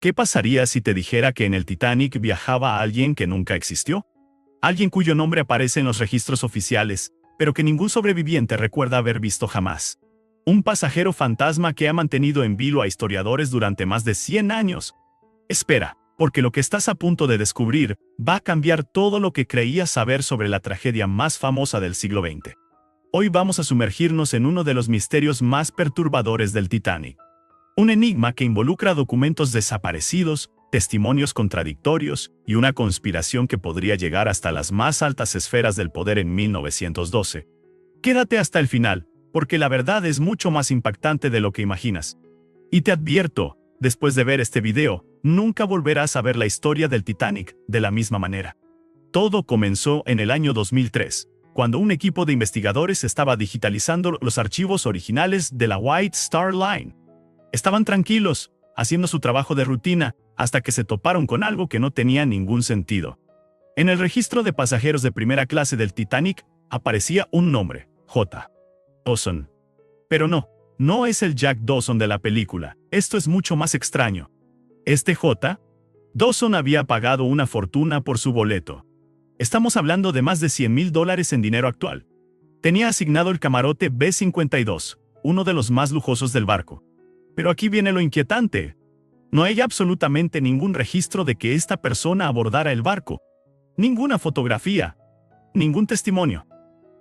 ¿Qué pasaría si te dijera que en el Titanic viajaba alguien que nunca existió? Alguien cuyo nombre aparece en los registros oficiales, pero que ningún sobreviviente recuerda haber visto jamás. Un pasajero fantasma que ha mantenido en vilo a historiadores durante más de 100 años. Espera, porque lo que estás a punto de descubrir va a cambiar todo lo que creías saber sobre la tragedia más famosa del siglo XX. Hoy vamos a sumergirnos en uno de los misterios más perturbadores del Titanic. Un enigma que involucra documentos desaparecidos, testimonios contradictorios y una conspiración que podría llegar hasta las más altas esferas del poder en 1912. Quédate hasta el final, porque la verdad es mucho más impactante de lo que imaginas. Y te advierto, después de ver este video, nunca volverás a ver la historia del Titanic de la misma manera. Todo comenzó en el año 2003, cuando un equipo de investigadores estaba digitalizando los archivos originales de la White Star Line. Estaban tranquilos, haciendo su trabajo de rutina, hasta que se toparon con algo que no tenía ningún sentido. En el registro de pasajeros de primera clase del Titanic aparecía un nombre, J. Dawson. Pero no es el Jack Dawson de la película, esto es mucho más extraño. Este J. Dawson había pagado una fortuna por su boleto. Estamos hablando de más de $100,000 en dinero actual. Tenía asignado el camarote B-52, uno de los más lujosos del barco. Pero aquí viene lo inquietante. No hay absolutamente ningún registro de que esta persona abordara el barco. Ninguna fotografía. Ningún testimonio.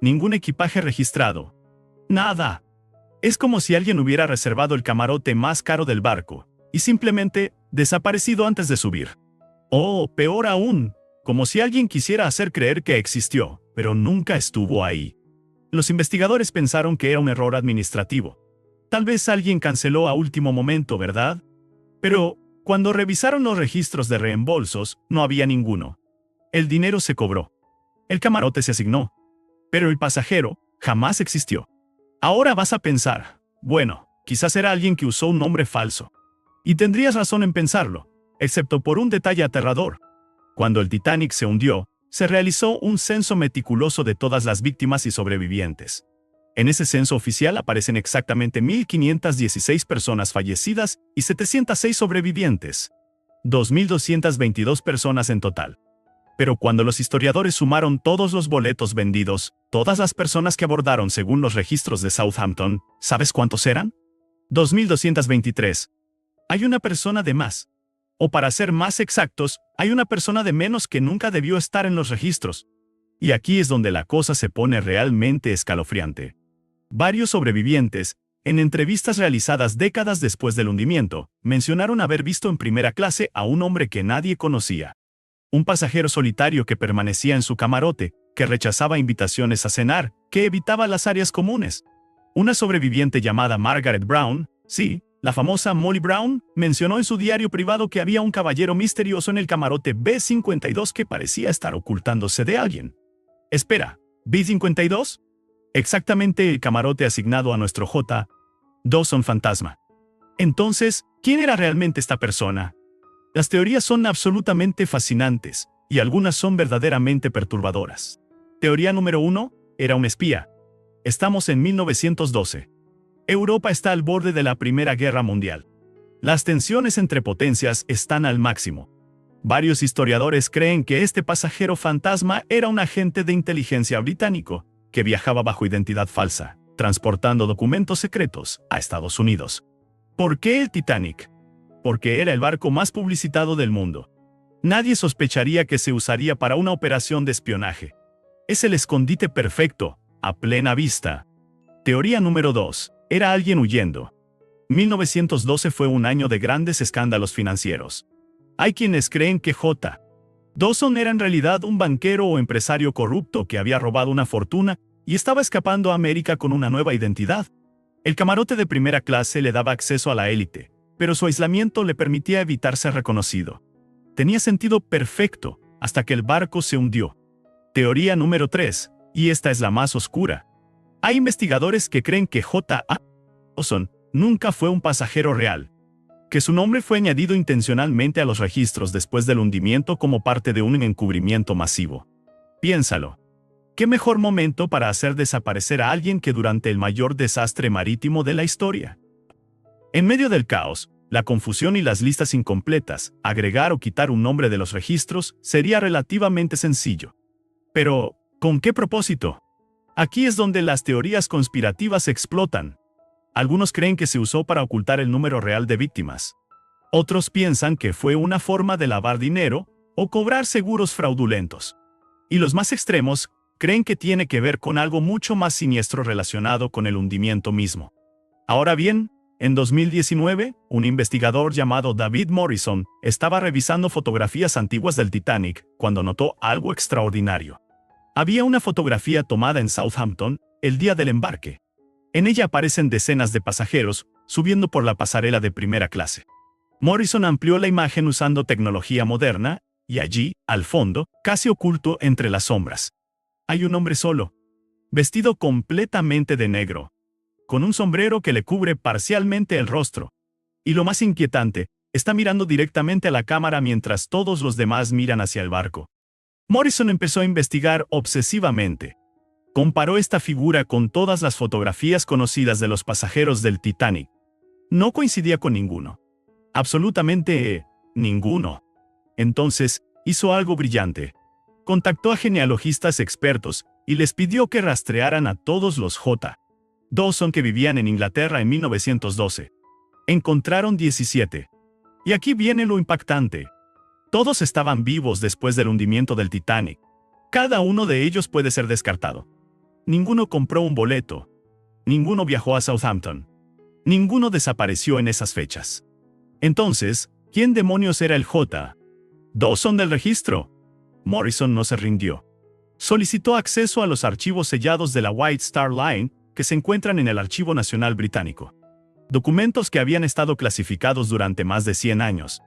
Ningún equipaje registrado. Nada. Es como si alguien hubiera reservado el camarote más caro del barco y simplemente desaparecido antes de subir. O, peor aún, como si alguien quisiera hacer creer que existió, pero nunca estuvo ahí. Los investigadores pensaron que era un error administrativo. Tal vez alguien canceló a último momento, ¿verdad? Pero, cuando revisaron los registros de reembolsos, no había ninguno. El dinero se cobró. El camarote se asignó. Pero el pasajero jamás existió. Ahora vas a pensar, bueno, quizás era alguien que usó un nombre falso. Y tendrías razón en pensarlo, excepto por un detalle aterrador. Cuando el Titanic se hundió, se realizó un censo meticuloso de todas las víctimas y sobrevivientes. En ese censo oficial aparecen exactamente 1,516 personas fallecidas y 706 sobrevivientes. 2,222 personas en total. Pero cuando los historiadores sumaron todos los boletos vendidos, todas las personas que abordaron según los registros de Southampton, ¿sabes cuántos eran? 2,223. Hay una persona de más. O para ser más exactos, hay una persona de menos que nunca debió estar en los registros. Y aquí es donde la cosa se pone realmente escalofriante. Varios sobrevivientes, en entrevistas realizadas décadas después del hundimiento, mencionaron haber visto en primera clase a un hombre que nadie conocía. Un pasajero solitario que permanecía en su camarote, que rechazaba invitaciones a cenar, que evitaba las áreas comunes. Una sobreviviente llamada Margaret Brown, sí, la famosa Molly Brown, mencionó en su diario privado que había un caballero misterioso en el camarote B-52 que parecía estar ocultándose de alguien. Espera, ¿B-52? Exactamente el camarote asignado a nuestro J. Dawson fantasma. Entonces, ¿quién era realmente esta persona? Las teorías son absolutamente fascinantes, y algunas son verdaderamente perturbadoras. Teoría número 1, era un espía. Estamos en 1912. Europa está al borde de la Primera Guerra Mundial. Las tensiones entre potencias están al máximo. Varios historiadores creen que este pasajero fantasma era un agente de inteligencia británico, que viajaba bajo identidad falsa, transportando documentos secretos a Estados Unidos. ¿Por qué el Titanic? Porque era el barco más publicitado del mundo. Nadie sospecharía que se usaría para una operación de espionaje. Es el escondite perfecto, a plena vista. Teoría número 2. Era alguien huyendo. 1912 fue un año de grandes escándalos financieros. Hay quienes creen que J. Dawson era en realidad un banquero o empresario corrupto que había robado una fortuna y estaba escapando a América con una nueva identidad. El camarote de primera clase le daba acceso a la élite, pero su aislamiento le permitía evitar ser reconocido. Tenía sentido perfecto hasta que el barco se hundió. Teoría número 3, y esta es la más oscura. Hay investigadores que creen que J. Dawson nunca fue un pasajero real, que su nombre fue añadido intencionalmente a los registros después del hundimiento como parte de un encubrimiento masivo. Piénsalo. ¿Qué mejor momento para hacer desaparecer a alguien que durante el mayor desastre marítimo de la historia? En medio del caos, La confusión y las listas incompletas, agregar o quitar un nombre de los registros, sería relativamente sencillo. Pero, ¿con qué propósito? Aquí es donde las teorías conspirativas explotan. Algunos creen que se usó para ocultar el número real de víctimas. Otros piensan que fue una forma de lavar dinero o cobrar seguros fraudulentos. Y los más extremos creen que tiene que ver con algo mucho más siniestro relacionado con el hundimiento mismo. Ahora bien, en 2019, un investigador llamado David Morrison estaba revisando fotografías antiguas del Titanic cuando notó algo extraordinario. Había una fotografía tomada en Southampton el día del embarque. En ella aparecen decenas de pasajeros subiendo por la pasarela de primera clase. Morrison amplió la imagen usando tecnología moderna, y allí, al fondo, casi oculto entre las sombras, hay un hombre solo, vestido completamente de negro, con un sombrero que le cubre parcialmente el rostro. Y lo más inquietante, está mirando directamente a la cámara mientras todos los demás miran hacia el barco. Morrison empezó a investigar obsesivamente. Comparó esta figura con todas las fotografías conocidas de los pasajeros del Titanic. No coincidía con ninguno. Absolutamente ninguno. Entonces, hizo algo brillante. Contactó a genealogistas expertos y les pidió que rastrearan a todos los J. Dawson que vivían en Inglaterra en 1912. Encontraron 17. Y aquí viene lo impactante. Todos estaban vivos después del hundimiento del Titanic. Cada uno de ellos puede ser descartado. Ninguno compró un boleto. Ninguno viajó a Southampton. Ninguno desapareció en esas fechas. Entonces, ¿quién demonios era el J. Dawson del registro? Morrison no se rindió. Solicitó acceso a los archivos sellados de la White Star Line que se encuentran en el Archivo Nacional Británico. Documentos que habían estado clasificados durante más de 100 años.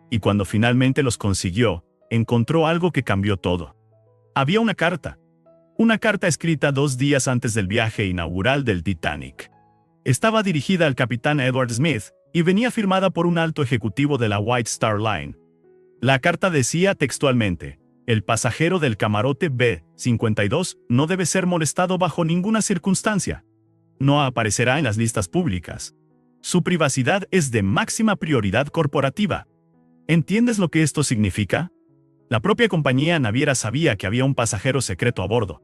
Y cuando finalmente los consiguió, encontró algo que cambió todo. Había una carta. Una carta escrita 2 días antes del viaje inaugural del Titanic. Estaba dirigida al capitán Edward Smith y venía firmada por un alto ejecutivo de la White Star Line. La carta decía textualmente: el pasajero del camarote B-52 no debe ser molestado bajo ninguna circunstancia. No aparecerá en las listas públicas. Su privacidad es de máxima prioridad corporativa. ¿Entiendes lo que esto significa? La propia compañía naviera sabía que había un pasajero secreto a bordo.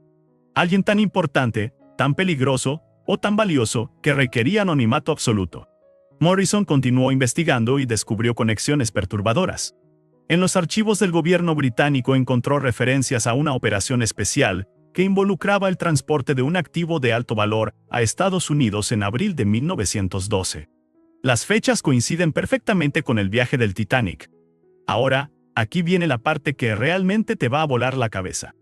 Alguien tan importante, tan peligroso o tan valioso que requería anonimato absoluto. Morrison continuó investigando y descubrió conexiones perturbadoras. En los archivos del gobierno británico encontró referencias a una operación especial que involucraba el transporte de un activo de alto valor a Estados Unidos en abril de 1912. Las fechas coinciden perfectamente con el viaje del Titanic. Ahora, aquí viene la parte que realmente te va a volar la cabeza.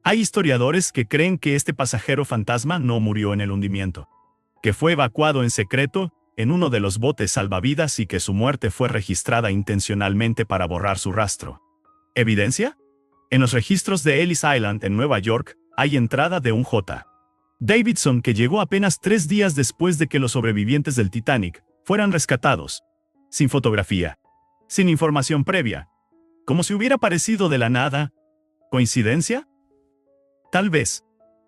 Hay historiadores que creen que este pasajero fantasma no murió en el hundimiento, que fue evacuado en secreto en uno de los botes salvavidas y que su muerte fue registrada intencionalmente para borrar su rastro. ¿Evidencia? En los registros de Ellis Island en Nueva York hay entrada de un J. Davidson que llegó apenas 3 días después de que los sobrevivientes del Titanic fueran rescatados. Sin fotografía. Sin información previa. Como si hubiera aparecido de la nada. ¿Coincidencia? Tal vez.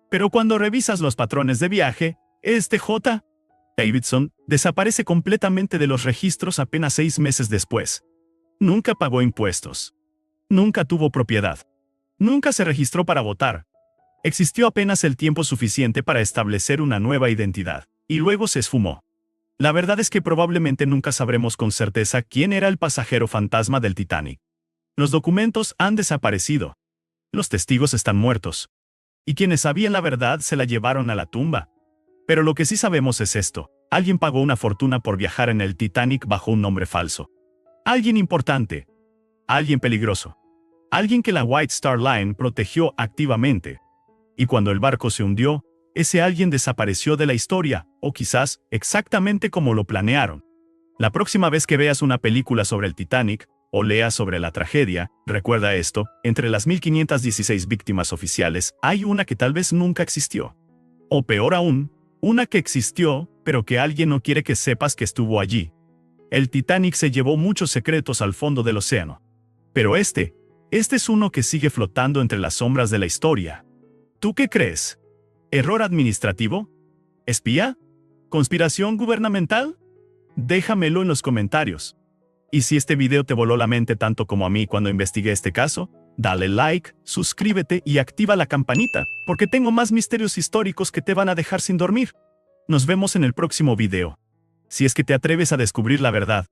Pero cuando revisas los patrones de viaje, este J. Davidson desaparece completamente de los registros apenas 6 meses después. Nunca pagó impuestos. Nunca tuvo propiedad. Nunca se registró para votar. Existió apenas el tiempo suficiente para establecer una nueva identidad, y luego se esfumó. La verdad es que probablemente nunca sabremos con certeza quién era el pasajero fantasma del Titanic. Los documentos han desaparecido. Los testigos están muertos. Y quienes sabían la verdad se la llevaron a la tumba. Pero lo que sí sabemos es esto: alguien pagó una fortuna por viajar en el Titanic bajo un nombre falso. Alguien importante. Alguien peligroso. Alguien que la White Star Line protegió activamente. Y cuando el barco se hundió, ese alguien desapareció de la historia, o quizás exactamente como lo planearon. La próxima vez que veas una película sobre el Titanic, o leas sobre la tragedia, recuerda esto: entre las 1516 víctimas oficiales, hay una que tal vez nunca existió. O peor aún, una que existió, pero que alguien no quiere que sepas que estuvo allí. El Titanic se llevó muchos secretos al fondo del océano. Pero este es uno que sigue flotando entre las sombras de la historia. ¿Tú qué crees? ¿Error administrativo? ¿Espía? ¿Conspiración gubernamental? Déjamelo en los comentarios. Y si este video te voló la mente tanto como a mí cuando investigué este caso, dale like, suscríbete y activa la campanita, porque tengo más misterios históricos que te van a dejar sin dormir. Nos vemos en el próximo video. Si es que te atreves a descubrir la verdad,